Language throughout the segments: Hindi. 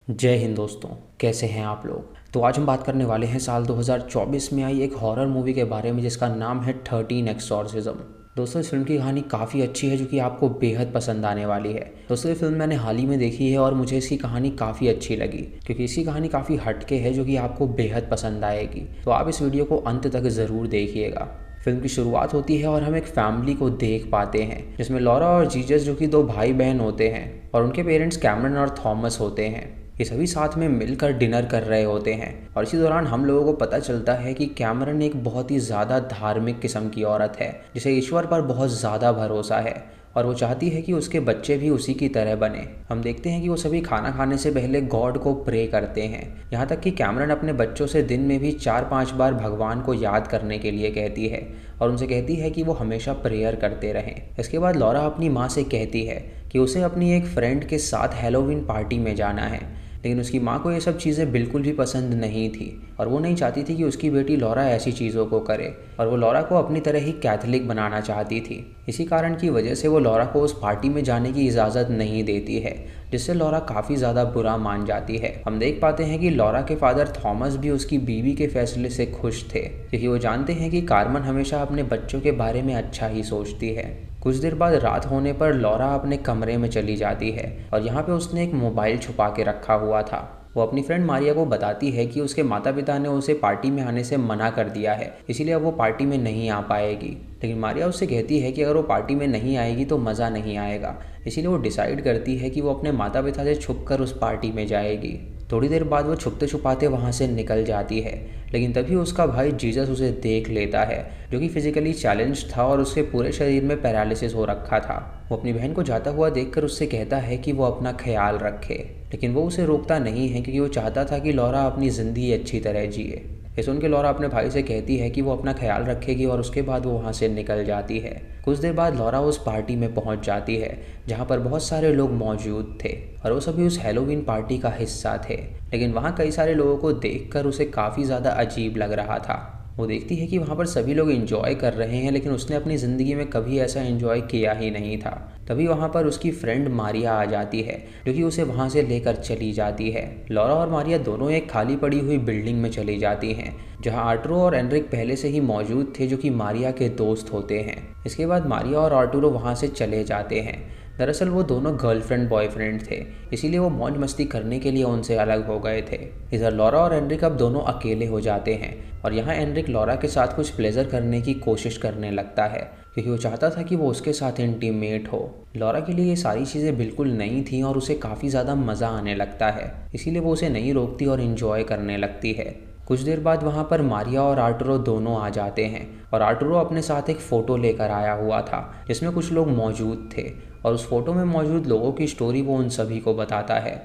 जय हिंद दोस्तों। कैसे हैं आप लोग। तो आज हम बात करने वाले हैं साल 2024 में आई एक हॉरर मूवी के बारे में जिसका नाम है 13 एक्सॉर्सिज्म। दोस्तों इस फिल्म की कहानी काफ़ी अच्छी है जो कि आपको बेहद पसंद आने वाली है। दोस्तों ये फिल्म मैंने हाल ही में देखी है और मुझे इसकी कहानी काफ़ी अच्छी लगी क्योंकि इसकी कहानी काफ़ी हटके है जो कि आपको बेहद पसंद आएगी। तो आप इस वीडियो को अंत तक ज़रूर देखिएगा। फिल्म की शुरुआत होती है और हम एक फैमिली को देख पाते हैं जिसमें लॉरा और जीजस जो कि दो भाई बहन होते हैं और उनके पेरेंट्स कैमरन और थॉमस होते हैं। ये सभी साथ में मिलकर डिनर कर रहे होते हैं और इसी दौरान हम लोगों को पता चलता है कि कैमरन एक बहुत ही ज़्यादा धार्मिक किस्म की औरत है जिसे ईश्वर पर बहुत ज़्यादा भरोसा है और वो चाहती है कि उसके बच्चे भी उसी की तरह बने। हम देखते हैं कि वो सभी खाना खाने से पहले गॉड को प्रे करते हैं। यहाँ तक कि कैमरन अपने बच्चों से दिन में भी 4-5 बार भगवान को याद करने के लिए कहती है और उनसे कहती है कि वो हमेशा प्रेयर करते रहें। इसके बाद लॉरा अपनी माँ से कहती है कि उसे अपनी एक फ्रेंड के साथ हैलोवीन पार्टी में जाना है, लेकिन उसकी माँ को ये सब चीज़ें बिल्कुल भी पसंद नहीं थी और वो नहीं चाहती थी कि उसकी बेटी लॉरा ऐसी चीज़ों को करे और वो लॉरा को अपनी तरह ही कैथोलिक बनाना चाहती थी। इसी कारण की वजह से वो लॉरा को उस पार्टी में जाने की इजाज़त नहीं देती है, जिससे लॉरा काफ़ी ज़्यादा बुरा मान जाती है। हम देख पाते हैं कि लॉरा के फादर थॉमस भी उसकी बीवी के फैसले से खुश थे क्योंकि वो जानते हैं कि कार्मेन हमेशा अपने बच्चों के बारे में अच्छा ही सोचती है। कुछ देर बाद रात होने पर लॉरा अपने कमरे में चली जाती है और यहाँ पे उसने एक मोबाइल छुपा के रखा हुआ था। वो अपनी फ्रेंड मारिया को बताती है कि उसके माता पिता ने उसे पार्टी में आने से मना कर दिया है, इसीलिए अब वो पार्टी में नहीं आ पाएगी। लेकिन मारिया उससे कहती है कि अगर वो पार्टी में नहीं आएगी तो मज़ा नहीं आएगा, इसीलिए वो डिसाइड करती है कि वो अपने माता पिता से छुपकर उस पार्टी में जाएगी। थोड़ी देर बाद वो छुपते छुपाते वहाँ से निकल जाती है, लेकिन तभी उसका भाई जीसस उसे देख लेता है जो कि फिजिकली चैलेंज था और उसके पूरे शरीर में पैरालिसिस हो रखा था। वो अपनी बहन को जाता हुआ देखकर उससे कहता है कि वो अपना ख्याल रखे, लेकिन वो उसे रोकता नहीं है क्योंकि वो चाहता था कि लॉरा अपनी ज़िंदगी अच्छी तरह जिए। ये सुन के लॉरा अपने भाई से कहती है कि वो अपना ख्याल रखेगी और उसके बाद वो वहाँ से निकल जाती है। कुछ देर बाद लॉरा उस पार्टी में पहुँच जाती है जहाँ पर बहुत सारे लोग मौजूद थे और वो सभी उस हैलोवीन पार्टी का हिस्सा थे, लेकिन वहाँ कई सारे लोगों को देखकर उसे काफ़ी ज़्यादा अजीब लग रहा था। वो देखती है कि वहाँ पर सभी लोग एंजॉय कर रहे हैं, लेकिन उसने अपनी ज़िंदगी में कभी ऐसा एंजॉय किया ही नहीं था। तभी वहाँ पर उसकी फ्रेंड मारिया आ जाती है जो कि उसे वहाँ से लेकर चली जाती है। लॉरा और मारिया दोनों एक खाली पड़ी हुई बिल्डिंग में चली जाती हैं जहाँ आर्टुरो और एनरिक पहले से ही मौजूद थे जो कि मारिया के दोस्त होते हैं। इसके बाद मारिया और आर्टुरो वहाँ से चले जाते हैं। दरअसल वो दोनों गर्लफ्रेंड बॉयफ्रेंड थे, इसीलिए वो मौज मस्ती करने के लिए उनसे अलग हो गए थे। इधर लॉरा और एनरिक अब दोनों अकेले हो जाते हैं और यहाँ एनरिक लॉरा के साथ कुछ प्लेजर करने की कोशिश करने लगता है क्योंकि वो चाहता था कि वो उसके साथ इंटीमेट हो। लॉरा के लिए ये सारी चीज़ें बिल्कुल नई थी और उसे काफ़ी ज़्यादा मज़ा आने लगता है, इसीलिए वो उसे नहीं रोकती और इन्जॉय करने लगती है। कुछ देर बाद वहाँ पर मारिया और आर्टुरो दोनों आ जाते हैं और आर्टुरो अपने साथ एक फ़ोटो लेकर आया हुआ था जिसमें कुछ लोग मौजूद थे और उस फोटो में मौजूद लोगों की स्टोरी वो उन सभी को बताता है।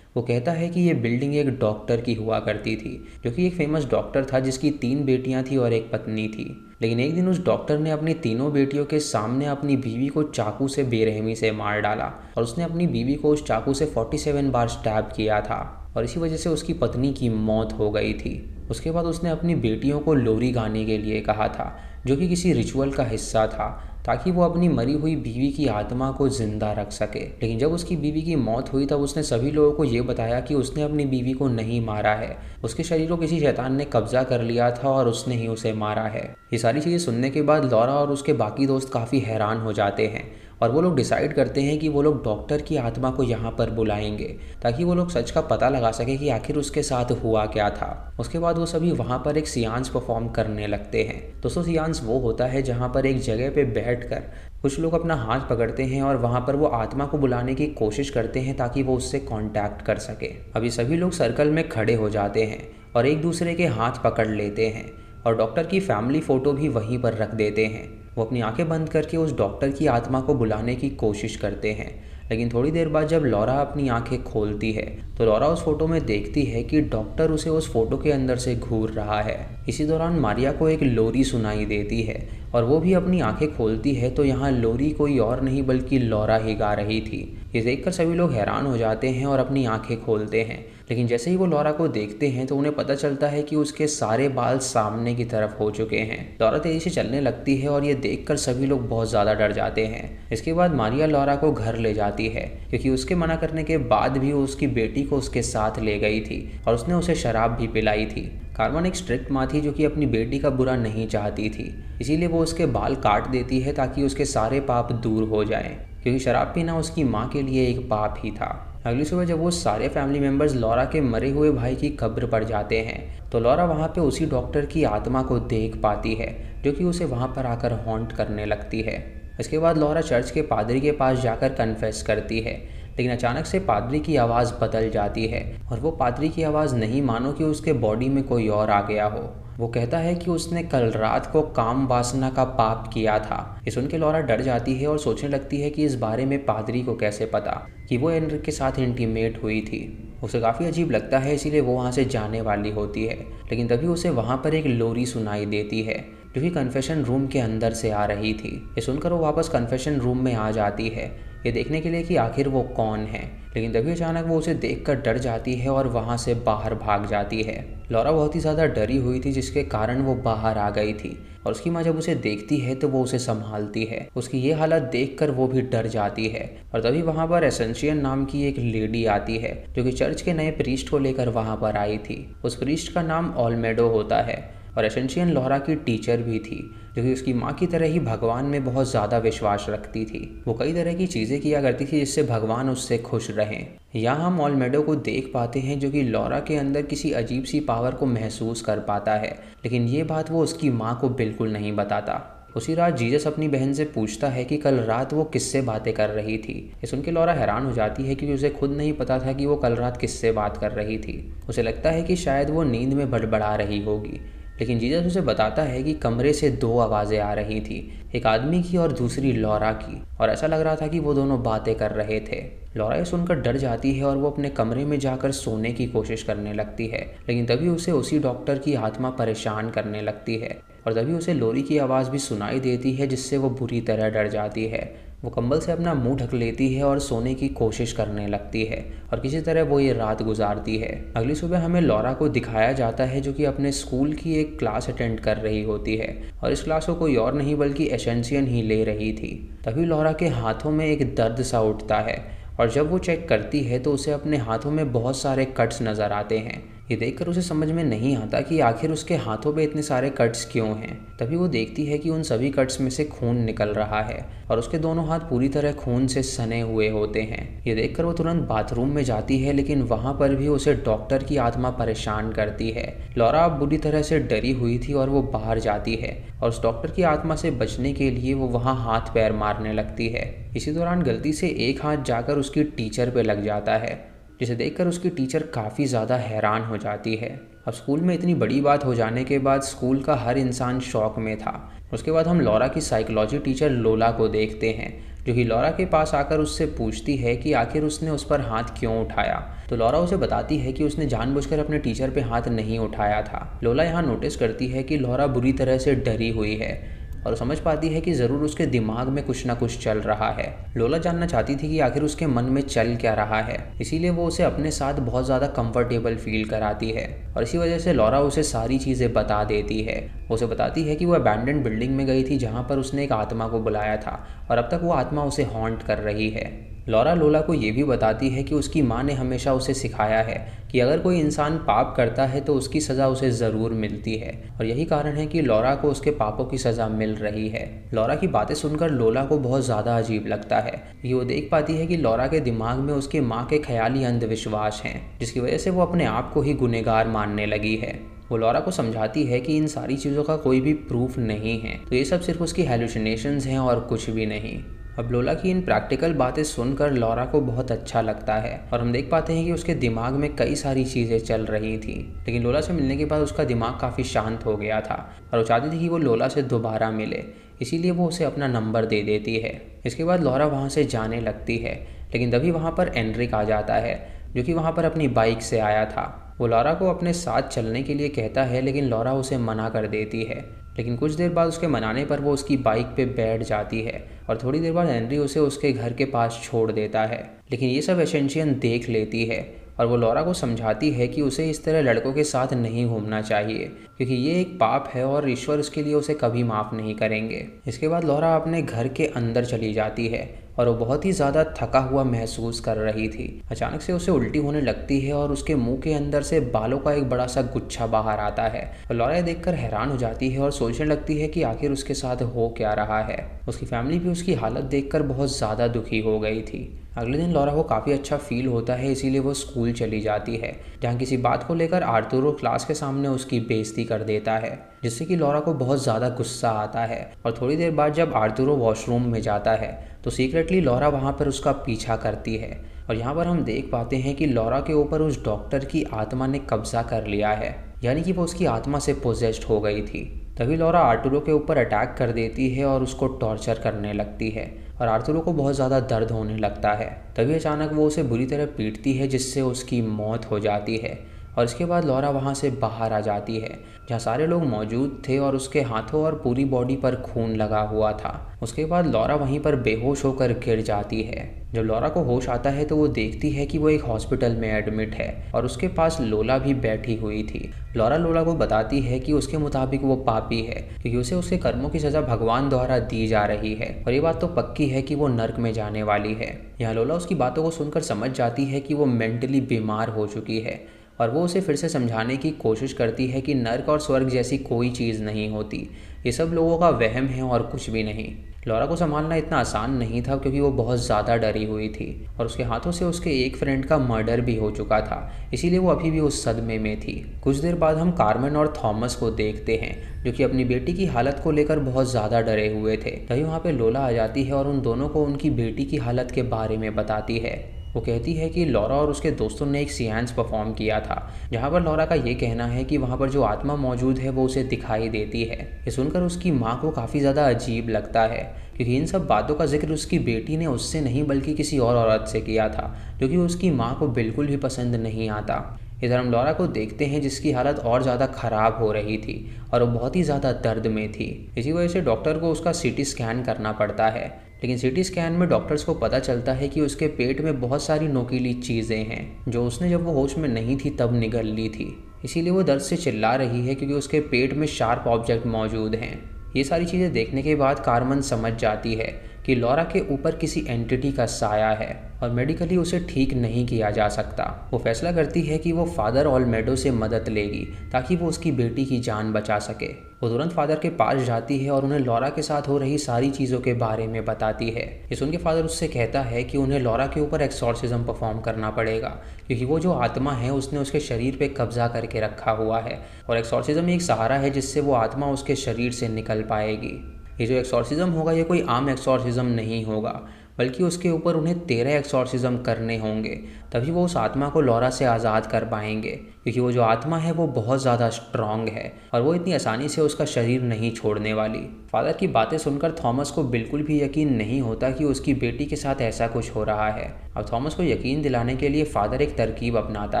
वो कहता है कि ये बिल्डिंग एक डॉक्टर की हुआ करती थी जो कि एक फेमस डॉक्टर था जिसकी 3 बेटियां थी और एक पत्नी थी। लेकिन एक दिन उस डॉक्टर ने अपनी तीनों बेटियों के सामने अपनी बीवी को चाकू से बेरहमी से मार डाला और उसने अपनी बीवी को उस चाकू से 47 बार स्टैब किया था और इसी वजह से उसकी पत्नी की मौत हो गई थी। उसके बाद उसने अपनी बेटियों को लोरी गाने के लिए कहा था जो कि किसी रिचुअल का हिस्सा था ताकि वो अपनी मरी हुई बीवी की आत्मा को जिंदा रख सके। लेकिन जब उसकी बीवी की मौत हुई तब उसने सभी लोगों को ये बताया कि उसने अपनी बीवी को नहीं मारा है, उसके शरीर को किसी शैतान ने कब्जा कर लिया था और उसने ही उसे मारा है। ये सारी चीज़ें सुनने के बाद लॉरा और उसके बाकी दोस्त काफ़ी हैरान हो जाते हैं और वो लोग डिसाइड करते हैं कि वो लोग डॉक्टर की आत्मा को यहाँ पर बुलाएंगे ताकि वो लोग सच का पता लगा सके कि आखिर उसके साथ हुआ क्या था। उसके बाद वो सभी वहाँ पर एक सियांस परफॉर्म करने लगते हैं। दोस्तों सियांस वो होता है जहाँ पर एक जगह पे बैठकर कुछ लोग अपना हाथ पकड़ते हैं और वहाँ पर वो आत्मा को बुलाने की कोशिश करते हैं ताकि वो उससे कांटेक्ट कर सके। अभी सभी लोग सर्कल में खड़े हो जाते हैं और एक दूसरे के हाथ पकड़ लेते हैं और डॉक्टर की फैमिली फ़ोटो भी वहीं पर रख देते हैं। वो अपनी आंखें बंद करके उस डॉक्टर की आत्मा को बुलाने की कोशिश करते हैं, लेकिन थोड़ी देर बाद जब लॉरा अपनी आंखें खोलती है तो लॉरा उस फोटो में देखती है कि डॉक्टर उसे उस फोटो के अंदर से घूर रहा है। इसी दौरान मारिया को एक लोरी सुनाई देती है और वो भी अपनी आंखें खोलती है तो यहाँ लोरी कोई और नहीं बल्कि लॉरा ही गा रही थी। ये देखकर सभी लोग हैरान हो जाते हैं और अपनी आंखें खोलते हैं, लेकिन जैसे ही वो लॉरा को देखते हैं तो उन्हें पता चलता है कि उसके सारे बाल सामने की तरफ हो चुके हैं। लॉरा तेजी से चलने लगती है और ये देखकर सभी लोग बहुत ज़्यादा डर जाते हैं। इसके बाद मारिया लॉरा को घर ले जाती है, क्योंकि उसके मना करने के बाद भी वो उसकी बेटी को उसके साथ ले गई थी और उसने उसे शराब भी पिलाई थी। कार्मेन एक स्ट्रिक्ट माँ थी जो कि अपनी बेटी का बुरा नहीं चाहती थी, इसीलिए वो उसके बाल काट देती है ताकि उसके सारे पाप दूर हो जाएं, क्योंकि शराब पीना उसकी माँ के लिए एक पाप ही था। अगली सुबह जब वो सारे फैमिली मेम्बर्स लॉरा के मरे हुए भाई की कब्र पर जाते हैं तो लॉरा वहाँ पे उसी डॉक्टर की आत्मा को देख पाती है जो कि उसे वहाँ पर आकर हॉन्ट करने लगती है। इसके बाद लॉरा चर्च के पादरी के पास जाकर कन्फेस करती है, लेकिन अचानक से पादरी की आवाज़ बदल जाती है और वो पादरी की आवाज़ नहीं मानो कि उसके बॉडी में कोई और आ गया हो। वो कहता है कि उसने कल रात को काम वासना का पाप किया था। ये सुन के लॉरा डर जाती है और सोचने लगती है कि इस बारे में पादरी को कैसे पता कि वो एनरिक के साथ इंटीमेट हुई थी। उसे काफ़ी अजीब लगता है, इसीलिए वो वहाँ से जाने वाली होती है, लेकिन तभी उसे वहाँ पर एक लोरी सुनाई देती है जो कि कन्फेशन रूम के अंदर से आ रही थी। ये सुनकर वो वापस कन्फेशन रूम में आ जाती है ये देखने के लिए कि आखिर वो कौन है, लेकिन तभी अचानक वो उसे देखकर डर जाती है और वहाँ से बाहर भाग जाती है। लॉरा बहुत ही ज़्यादा डरी हुई थी जिसके कारण वो बाहर आ गई थी और उसकी माँ जब उसे देखती है तो वो उसे संभालती है। उसकी ये हालत देखकर वो भी डर जाती है और तभी वहाँ पर एसेंशियन नाम की एक लेडी आती है जो कि चर्च के नए प्रीस्ट को लेकर वहाँ पर आई थी। उस प्रीस्ट का नाम ओलमेडो होता है और एसेंशियन लॉरा की टीचर भी थी जो कि उसकी माँ की तरह ही भगवान में बहुत ज़्यादा विश्वास रखती थी। वो कई तरह की चीज़ें किया करती थी जिससे भगवान उससे खुश रहें। यहाँ हम ओलमेडो को देख पाते हैं जो कि लॉरा के अंदर किसी अजीब सी पावर को महसूस कर पाता है, लेकिन ये बात वो उसकी माँ को बिल्कुल नहीं बताता। उसी रात जीसस अपनी बहन से पूछता है कि कल रात वो किससे बातें कर रही थी। ये सुन के लॉरा हैरान हो जाती है क्योंकि उसे खुद नहीं पता था कि वो कल रात किससे बात कर रही थी। उसे लगता है कि शायद वो नींद में बड़बड़ा रही होगी, लेकिन जीसस उसे बताता है कि कमरे से दो आवाज़ें आ रही थी, एक आदमी की और दूसरी लॉरा की, और ऐसा लग रहा था कि वो दोनों बातें कर रहे थे। लॉरा ये सुनकर डर जाती है और वो अपने कमरे में जाकर सोने की कोशिश करने लगती है, लेकिन तभी उसे उसी डॉक्टर की आत्मा परेशान करने लगती है और तभी उसे लोरी की आवाज़ भी सुनाई देती है जिससे वो बुरी तरह डर जाती है। वो कंबल से अपना मुंह ढक लेती है और सोने की कोशिश करने लगती है और किसी तरह वो ये रात गुजारती है। अगली सुबह हमें लॉरा को दिखाया जाता है जो कि अपने स्कूल की एक क्लास अटेंड कर रही होती है और इस क्लास को कोई और नहीं बल्कि एसेंशियन ही ले रही थी। तभी लॉरा के हाथों में एक दर्द सा उठता है और जब वो चेक करती है तो उसे अपने हाथों में बहुत सारे कट्स नज़र आते हैं। ये देखकर उसे समझ में नहीं आता कि आखिर उसके हाथों पे इतने सारे कट्स क्यों हैं। तभी वो देखती है कि उन सभी कट्स में से खून निकल रहा है और उसके दोनों हाथ पूरी तरह खून से सने हुए होते हैं। ये देखकर वो तुरंत बाथरूम में जाती है, लेकिन वहाँ पर भी उसे डॉक्टर की आत्मा परेशान करती है। लॉरा अब बुरी तरह से डरी हुई थी और वो बाहर जाती है और उस डॉक्टर की आत्मा से बचने के लिए वो वहाँ हाथ पैर मारने लगती है। इसी दौरान गलती से एक हाथ जाकर उसकी टीचर पे लग जाता है, जिसे देखकर उसकी टीचर काफ़ी ज़्यादा हैरान हो जाती है। अब स्कूल में इतनी बड़ी बात हो जाने के बाद स्कूल का हर इंसान शॉक में था। उसके बाद हम लॉरा की साइकोलॉजी टीचर लोला को देखते हैं जो कि लॉरा के पास आकर उससे पूछती है कि आखिर उसने उस पर हाथ क्यों उठाया। तो लॉरा उसे बताती है कि उसने जानबूझकर अपने टीचर पे हाथ नहीं उठाया था। लोला यहाँ नोटिस करती है कि लॉरा बुरी तरह से डरी हुई है और समझ पाती है कि ज़रूर उसके दिमाग में कुछ ना कुछ चल रहा है। लोला जानना चाहती थी कि आखिर उसके मन में चल क्या रहा है, इसीलिए वो उसे अपने साथ बहुत ज़्यादा कंफर्टेबल फील कराती है और इसी वजह से लॉरा उसे सारी चीज़ें बता देती है। वो उसे बताती है कि वो अबैंडन्ड बिल्डिंग में गई थी जहाँ पर उसने एक आत्मा को बुलाया था और अब तक वो आत्मा उसे हॉन्ट कर रही है। लॉरा लोला को ये भी बताती है कि उसकी माँ ने हमेशा उसे सिखाया है कि अगर कोई इंसान पाप करता है तो उसकी सज़ा उसे ज़रूर मिलती है और यही कारण है कि लॉरा को उसके पापों की सज़ा मिल रही है। लॉरा की बातें सुनकर लोला को बहुत ज़्यादा अजीब लगता है कि वो देख पाती है कि लॉरा के दिमाग में उसकी माँ के ख्याली अंधविश्वास हैं, जिसकी वजह से वो अपने आप को ही गुनहगार मानने लगी है। वो लॉरा को समझाती है कि इन सारी चीज़ों का कोई भी प्रूफ नहीं है, तो ये सब सिर्फ उसकी हेलुसिनेशंस हैं और कुछ भी नहीं। अब लोला की इन प्रैक्टिकल बातें सुनकर लॉरा को बहुत अच्छा लगता है और हम देख पाते हैं कि उसके दिमाग में कई सारी चीज़ें चल रही थी, लेकिन लोला से मिलने के बाद उसका दिमाग काफ़ी शांत हो गया था और वो चाहती थी कि वो लोला से दोबारा मिले, इसीलिए वो उसे अपना नंबर दे देती है। इसके बाद लॉरा वहाँ से जाने लगती है, लेकिन तभी वहाँ पर एनरिक आ जाता है जो कि वहाँ पर अपनी बाइक से आया था। वो लॉरा को अपने साथ चलने के लिए कहता है, लेकिन लॉरा उसे मना कर देती है, लेकिन कुछ देर बाद उसके मनाने पर वो उसकी बाइक पे बैठ जाती है और थोड़ी देर बाद हेनरी उसे उसके घर के पास छोड़ देता है। लेकिन ये सब एसेंशियन देख लेती है और वो लॉरा को समझाती है कि उसे इस तरह लड़कों के साथ नहीं घूमना चाहिए, क्योंकि ये एक पाप है और ईश्वर उसके लिए उसे कभी माफ़ नहीं करेंगे। इसके बाद लॉरा अपने घर के अंदर चली जाती है और वो बहुत ही ज़्यादा थका हुआ महसूस कर रही थी। अचानक से उसे उल्टी होने लगती है और उसके मुंह के अंदर से बालों का एक बड़ा सा गुच्छा बाहर आता है। और लॉरा ये देखकर हैरान हो जाती है और सोचने लगती है कि आखिर उसके साथ हो क्या रहा है। उसकी फैमिली भी उसकी हालत देखकर बहुत ज़्यादा दुखी हो गई थी। अगले दिन लॉरा को काफ़ी अच्छा फील होता है, इसीलिए वो स्कूल चली जाती है, जहाँ किसी बात को लेकर आर्थुरो क्लास के सामने उसकी बेइज्जती कर देता है, जिससे कि लॉरा को बहुत ज़्यादा गुस्सा आता है। और थोड़ी देर बाद जब आर्थुरो वॉशरूम में जाता है तो सीक्रेटली लॉरा वहाँ पर उसका पीछा करती है। और यहाँ पर हम देख पाते हैं कि लॉरा के ऊपर उस डॉक्टर की आत्मा ने कब्जा कर लिया है, यानी कि वो उसकी आत्मा से पोजेस्ड हो गई थी। तभी लॉरा आर्थुरो के ऊपर अटैक कर देती है और उसको टॉर्चर करने लगती है और आर्थुरो को बहुत ज़्यादा दर्द होने लगता है। तभी अचानक वो उसे बुरी तरह पीटती है, जिससे उसकी मौत हो जाती है। और इसके बाद लॉरा वहाँ से बाहर आ जाती है, जहाँ सारे लोग मौजूद थे और उसके हाथों और पूरी बॉडी पर खून लगा हुआ था। उसके बाद लॉरा वहीं पर बेहोश होकर गिर जाती है। जब लॉरा को होश आता है तो वो देखती है कि वो एक हॉस्पिटल में एडमिट है और उसके पास लोला भी बैठी हुई थी। लॉरा लोला को बताती है कि उसके मुताबिक वो पापी है, क्योंकि उसे उसके कर्मों की सज़ा भगवान द्वारा दी जा रही है और ये बात तो पक्की है कि वो नर्क में जाने वाली है। यहाँ लोला उसकी बातों को सुनकर समझ जाती है कि वो मेंटली बीमार हो चुकी है और वो उसे फिर से समझाने की कोशिश करती है कि नर्क और स्वर्ग जैसी कोई चीज़ नहीं होती, ये सब लोगों का वहम है और कुछ भी नहीं। लॉरा को संभालना इतना आसान नहीं था, क्योंकि वो बहुत ज़्यादा डरी हुई थी और उसके हाथों से उसके एक फ्रेंड का मर्डर भी हो चुका था, इसीलिए वो अभी भी उस सदमे में थी। कुछ देर बाद हम कार्मेन और थॉमस को देखते हैं, जो कि अपनी बेटी की हालत को लेकर बहुत ज़्यादा डरे हुए थे। तभी वहाँ पे लोला आ जाती है और उन दोनों को उनकी बेटी की हालत के बारे में बताती है। वो कहती है कि लॉरा और उसके दोस्तों ने एक सियांस परफॉर्म किया था, जहाँ पर लॉरा का ये कहना है कि वहाँ पर जो आत्मा मौजूद है वो उसे दिखाई देती है। ये सुनकर उसकी माँ को काफ़ी ज़्यादा अजीब लगता है, क्योंकि इन सब बातों का जिक्र उसकी बेटी ने उससे नहीं बल्कि किसी और औरत से किया था, जो कि उसकी माँ को बिल्कुल भी पसंद नहीं आता। इधर हम लॉरा को देखते हैं, जिसकी हालत और ज़्यादा ख़राब हो रही थी और वो बहुत ही ज़्यादा दर्द में थी। इसी वजह से डॉक्टर को उसका सीटी स्कैन करना पड़ता है, लेकिन सीटी स्कैन में डॉक्टर्स को पता चलता है कि उसके पेट में बहुत सारी नोकीली चीज़ें हैं, जो उसने जब वो होश में नहीं थी तब निगल ली थी। इसीलिए वो दर्द से चिल्ला रही है, क्योंकि उसके पेट में शार्प ऑब्जेक्ट मौजूद हैं। ये सारी चीज़ें देखने के बाद कार्मेन समझ जाती है कि लॉरा के ऊपर किसी एंटिटी का साया है और मेडिकली उसे ठीक नहीं किया जा सकता। वो फैसला करती है कि वो फादर ओल्मेडो से मदद लेगी, ताकि वो उसकी बेटी की जान बचा सके। वो तुरंत फादर के पास जाती है और उन्हें लॉरा के साथ हो रही सारी चीज़ों के बारे में बताती है। ये सुन के फादर उससे कहता है कि उन्हें लॉरा के ऊपर एक्सॉर्सिज्म परफॉर्म करना पड़ेगा, क्योंकि वो जो आत्मा है उसने उसके शरीर पे कब्जा करके रखा हुआ है और एक्सॉर्सिज्म एक सहारा है जिससे वो आत्मा उसके शरीर से निकल पाएगी। ये जो एक्सॉर्सिज्म होगा ये कोई आम एक्सॉर्सिज्म नहीं होगा, बल्कि उसके ऊपर उन्हें 13 एक्सॉर्सिज्म करने होंगे, तभी वो उस आत्मा को लॉरा से आज़ाद कर पाएंगे, क्योंकि वो जो आत्मा है वो बहुत ज़्यादा स्ट्रांग है और वो इतनी आसानी से उसका शरीर नहीं छोड़ने वाली। फादर की बातें सुनकर थॉमस को बिल्कुल भी यकीन नहीं होता कि उसकी बेटी के साथ ऐसा कुछ हो रहा है। अब थॉमस को यकीन दिलाने के लिए फादर एक तरकीब अपनाता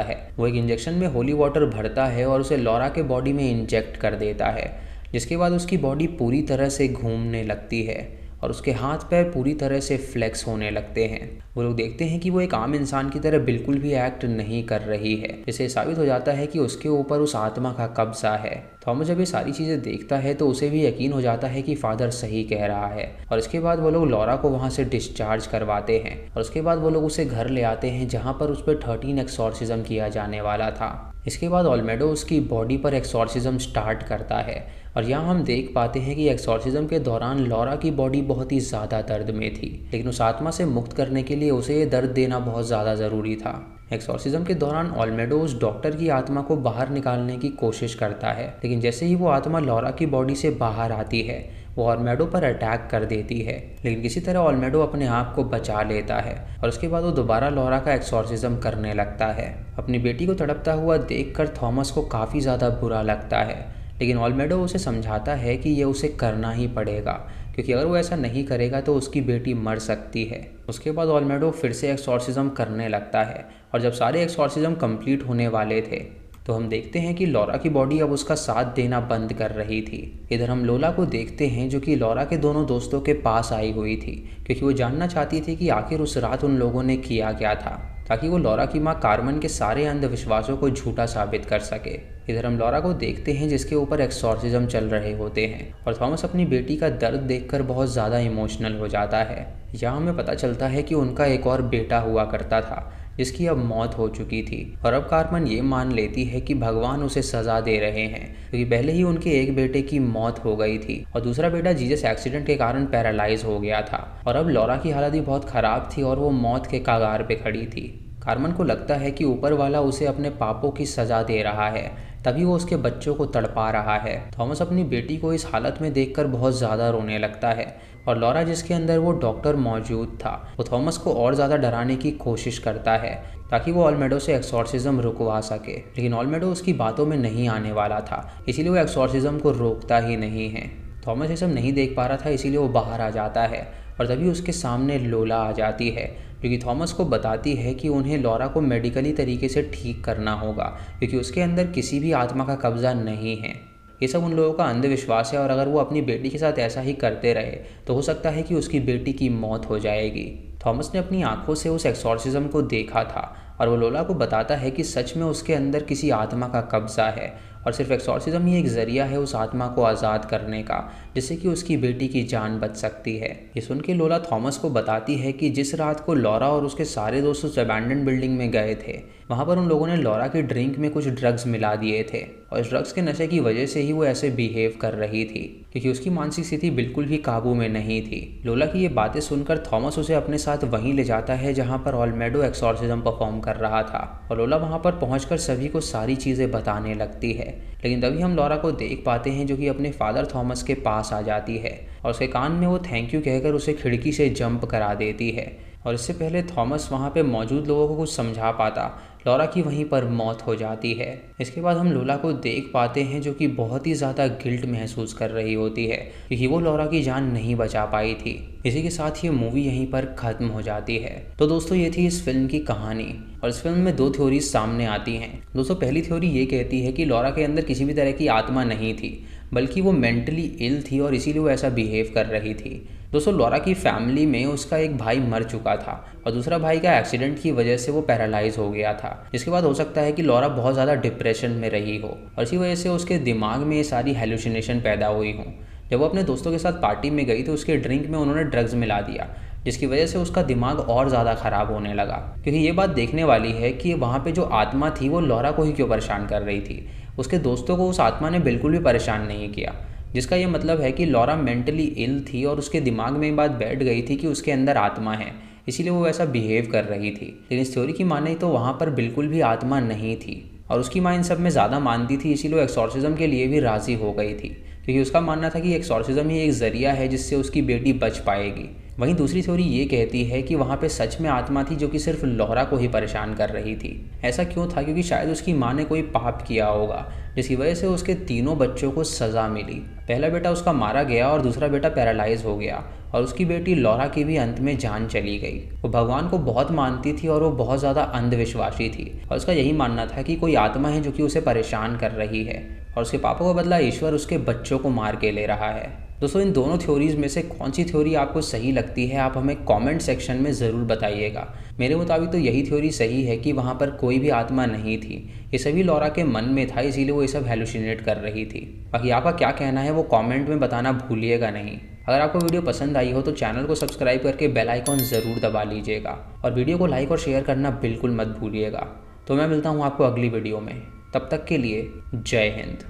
है। वो एक इंजेक्शन में होली वाटर भरता है और उसे लॉरा के बॉडी में इंजेक्ट कर देता है, जिसके बाद उसकी बॉडी पूरी तरह से घूमने लगती है और उसके हाथ पैर पूरी तरह से फ्लेक्स होने लगते हैं। वो लोग देखते हैं कि वो एक आम इंसान की तरह बिल्कुल भी एक्ट नहीं कर रही है, जिससे साबित हो जाता है कि उसके ऊपर उस आत्मा का कब्जा है। थॉमस जब ये सारी चीज़ें देखता है तो उसे भी यकीन हो जाता है कि फादर सही कह रहा है और इसके बाद वो लोग लॉरा को वहाँ से डिस्चार्ज करवाते हैं और उसके बाद वो लोग उसे घर ले आते हैं, जहाँ पर उस पर 13 एक्सॉर्सिज्म किया जाने वाला था। इसके बाद ओल्मेडो उसकी बॉडी पर एक्सॉर्सिज्म स्टार्ट करता है और यहाँ हम देख पाते हैं कि एक्सॉर्सिज्म के दौरान लॉरा की बॉडी बहुत ही ज़्यादा दर्द में थी, लेकिन उस आत्मा से मुक्त करने के लिए उसे ये दर्द देना बहुत ज़्यादा ज़रूरी था। एक्सॉर्सिज्म के दौरान ओल्मेडो उस डॉक्टर की आत्मा को बाहर निकालने की कोशिश करता है, लेकिन जैसे ही वो आत्मा लॉरा की बॉडी से बाहर आती है वो ओल्मेडो पर अटैक कर देती है, लेकिन किसी तरह ओल्मेडो अपने आप को बचा लेता है और उसके बाद वो दोबारा लॉरा का एक्सॉर्सिज्म करने लगता है। अपनी बेटी को तड़पता हुआ देखकर थॉमस को काफ़ी ज़्यादा बुरा लगता है, लेकिन ओल्मेडो उसे समझाता है कि ये उसे करना ही पड़ेगा, क्योंकि अगर वो ऐसा नहीं करेगा तो उसकी बेटी मर सकती है। उसके बाद ओल्मेडो फिर से एक्सॉर्सिज्म करने लगता है और जब सारे एक्सॉर्सिज्म कंप्लीट होने वाले थे तो हम देखते हैं कि लॉरा की बॉडी अब उसका साथ देना बंद कर रही थी। इधर हम लोला को देखते हैं जो कि लॉरा के दोनों दोस्तों के पास आई हुई थी, क्योंकि वो जानना चाहती थी कि आखिर उस रात उन लोगों ने किया क्या था, ताकि वो लॉरा की माँ कार्मेन के सारे अंधविश्वासों को झूठा साबित कर सके। इधर हम लॉरा को देखते हैं जिसके ऊपर एक्सॉर्सिज्म चल रहे होते हैं, और थॉमस अपनी बेटी का दर्द देखकर बहुत ज़्यादा इमोशनल हो जाता है। यहाँ हमें पता चलता है कि उनका एक और बेटा हुआ करता था जिसकी अब मौत हो चुकी थी, और अब कार्मेन ये मान लेती है कि भगवान उसे सज़ा दे रहे हैं, क्योंकि पहले ही उनके एक बेटे की मौत हो गई थी और दूसरा बेटा जीसस एक्सीडेंट के कारण पैरालाइज हो गया था, और अब लॉरा की हालत भी बहुत ख़राब थी और वो मौत के कगार पे खड़ी थी। कार्मेन को लगता है कि ऊपर वाला उसे अपने पापों की सज़ा दे रहा है, तभी वो उसके बच्चों को तड़पा रहा है। थॉमस अपनी बेटी को इस हालत में देखकर बहुत ज़्यादा रोने लगता है, और लॉरा जिसके अंदर वो डॉक्टर मौजूद था वो थॉमस को और ज़्यादा डराने की कोशिश करता है ताकि वो ऑलमेडो से एक्सॉर्सिज्म रुकवा सके, लेकिन ऑलमेडो उसकी बातों में नहीं आने वाला था, इसीलिए वो एक्सॉर्सिज्म को रोकता ही नहीं है। थॉमस ये सब नहीं देख पा रहा था, इसीलिए वो बाहर आ जाता है, और तभी उसके सामने लोला आ जाती है जो कि थॉमस को बताती है कि उन्हें लॉरा को मेडिकली तरीके से ठीक करना होगा, क्योंकि उसके अंदर किसी भी आत्मा का कब्जा नहीं है। ये सब उन लोगों का अंधविश्वास है, और अगर वो अपनी बेटी के साथ ऐसा ही करते रहे तो हो सकता है कि उसकी बेटी की मौत हो जाएगी। थॉमस ने अपनी आंखों से उस एक्सॉर्सिज्म को देखा था, और वो लोला को बताता है कि सच में उसके अंदर किसी आत्मा का कब्जा है, और सिर्फ एक्सॉर्सिज्म ही एक ज़रिया है उस आत्मा को आज़ाद करने का, जिससे कि उसकी बेटी की जान बच सकती है। ये सुन के लोला थॉमस को बताती है कि जिस रात को लॉरा और उसके सारे दोस्त उस अबैंडन बिल्डिंग में गए थे, वहाँ पर उन लोगों ने लॉरा की ड्रिंक में कुछ ड्रग्स मिला दिए थे, और इस ड्रग्स के नशे की वजह से ही वो ऐसे बिहेव कर रही थी, क्योंकि उसकी मानसिक स्थिति बिल्कुल भी काबू में नहीं थी। लोला की ये बातें सुनकर थॉमस उसे अपने साथ वहीं ले जाता है जहाँ पर ऑलमेडो एक्सॉर्सिज्म परफॉर्म कर रहा था, और लोला वहाँ पर पहुँचकर सभी को सारी चीज़ें बताने लगती है। लेकिन तभी हम लॉरा को देख पाते हैं जो कि अपने फादर थॉमस के पास आ जाती है, और उसके कान में वो थैंक यू कहकर उसे खिड़की से जंप करा देती है, और इससे पहले थॉमस वहाँ पे मौजूद लोगों को कुछ समझा पाता, लॉरा की वहीं पर मौत हो जाती है। इसके बाद हम लोला को देख पाते हैं जो कि बहुत ही ज़्यादा गिल्ट महसूस कर रही होती है, क्योंकि वो लॉरा की जान नहीं बचा पाई थी। इसी के साथ ये मूवी यहीं पर ख़त्म हो जाती है। तो दोस्तों ये थी इस फिल्म की कहानी, और इस फिल्म में दो थ्योरीज सामने आती हैं। दोस्तों पहली थ्योरी ये कहती है कि लॉरा के अंदर किसी भी तरह की आत्मा नहीं थी, बल्कि वो मेंटली इल थी और इसीलिए वो ऐसा बिहेव कर रही थी। दोस्तों लॉरा की फैमिली में उसका एक भाई मर चुका था, और दूसरा भाई का एक्सीडेंट की वजह से वो पैरालाइज हो गया था, जिसके बाद हो सकता है कि लॉरा बहुत ज़्यादा डिप्रेशन में रही हो, और इसी वजह से उसके दिमाग में ये सारी हेलुसिनेशन पैदा हुई हों। जब वो अपने दोस्तों के साथ पार्टी में गई तो उसके ड्रिंक में उन्होंने ड्रग्स मिला दिया, जिसकी वजह से उसका दिमाग और ज़्यादा ख़राब होने लगा। क्योंकि ये बात देखने वाली है कि वहाँ पे जो आत्मा थी वो लॉरा को ही क्यों परेशान कर रही थी, उसके दोस्तों को उस आत्मा ने बिल्कुल भी परेशान नहीं किया, जिसका ये मतलब है कि लॉरा मेंटली इल थी और उसके दिमाग में ये बात बैठ गई थी कि उसके अंदर आत्मा है, इसीलिए वो ऐसा बिहेव कर रही थी। लेकिन इस थ्योरी की माने तो वहाँ पर बिल्कुल भी आत्मा नहीं थी, और उसकी माँ इन सब में ज़्यादा मानती थी, इसीलिए वो एक्सॉर्सिज्म के लिए भी राज़ी हो गई थी, क्योंकि उसका मानना था कि एक्सॉर्सिज्म ही एक ज़रिया है जिससे उसकी बेटी बच पाएगी। वहीं दूसरी थ्योरी ये कहती है कि वहाँ पे सच में आत्मा थी जो कि सिर्फ लॉरा को ही परेशान कर रही थी। ऐसा क्यों था? क्योंकि शायद उसकी माँ ने कोई पाप किया होगा, जिसकी वजह से उसके तीनों बच्चों को सज़ा मिली। पहला बेटा उसका मारा गया और दूसरा बेटा पैरालाइज हो गया, और उसकी बेटी लॉरा की भी अंत में जान चली गई। वो भगवान को बहुत मानती थी और वो बहुत ज़्यादा अंधविश्वासी थी, और उसका यही मानना था कि कोई आत्मा है जो कि उसे परेशान कर रही है, और उसके पापों का बदला ईश्वर उसके बच्चों को मार के ले रहा है। दोस्तों इन दोनों थ्योरीज में से कौन सी थ्योरी आपको सही लगती है, आप हमें कमेंट सेक्शन में ज़रूर बताइएगा। मेरे मुताबिक तो यही थ्योरी सही है कि वहाँ पर कोई भी आत्मा नहीं थी, ये सभी लॉरा के मन में था, इसीलिए वो ये सब हेलुसिनेट कर रही थी। बाकी आपका क्या कहना है वो कमेंट में बताना भूलिएगा नहीं। अगर आपको वीडियो पसंद आई हो तो चैनल को सब्सक्राइब करके बेल आइकॉन ज़रूर दबा लीजिएगा, और वीडियो को लाइक और शेयर करना बिल्कुल मत भूलिएगा। तो मैं मिलता हूँ आपको अगली वीडियो में, तब तक के लिए जय हिंद।